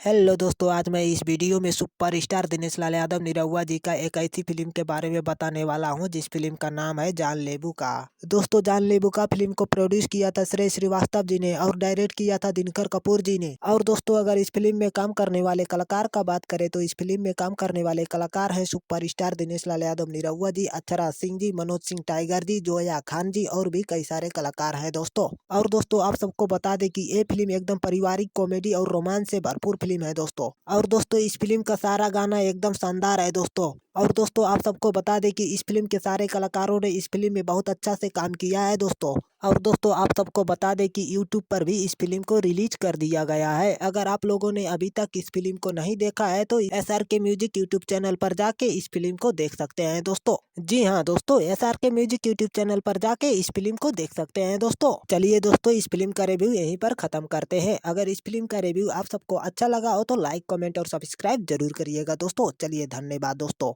Hello दोस्तों, आज मैं इस वीडियो में सुपरस्टार दिनेश लाल यादव निरहुआ जी का एक ऐसी फिल्म के बारे में बताने वाला हूं जिस फिल्म का नाम है जानलेबू का। दोस्तों, जानलेबू का फिल्म को प्रोड्यूस किया था श्रेय श्रीवास्तव जी ने और डायरेक्ट किया था दिनकर कपूर जी ने। और दोस्तों, अगर इस फिल्म में काम करने वाले कलाकार का बात करें तो इस फिल्म में काम करने वाले कलाकार है सुपरस्टार दिनेश लाल यादव निरहुआ जी, अक्षरा सिंह जी, मनोज सिंह टाइगर जी, जोया खान जी और भी कई सारे कलाकार हैं दोस्तों। और दोस्तों, आप सबको बता दें कि ये फिल्म एकदम पारिवारिक कॉमेडी और रोमांस से भरपूर फिल्म है दोस्तों। और दोस्तों, इस फिल्म का सारा गाना एकदम शानदार है दोस्तों। और दोस्तों, आप सबको बता दें कि इस फिल्म के सारे कलाकारों ने इस फिल्म में बहुत अच्छा से काम किया है दोस्तों। और दोस्तों, आप सबको बता दें कि यूट्यूब पर भी इस फिल्म को रिलीज कर दिया गया है। अगर आप लोगों ने अभी तक इस फिल्म को नहीं देखा है तो SRK म्यूजिक यूट्यूब चैनल पर जाके इस फिल्म को देख सकते हैं दोस्तों। जी हाँ दोस्तों, SRK म्यूजिक यूट्यूब चैनल पर जाके इस फिल्म को देख सकते हैं दोस्तों। चलिए दोस्तों, इस फिल्म का रिव्यू यहीं पर खत्म करते हैं। अगर इस फिल्म का रिव्यू आप सबको अच्छा लगा हो तो लाइक, कमेंट और सब्सक्राइब जरूर करिएगा दोस्तों। चलिए, धन्यवाद दोस्तों।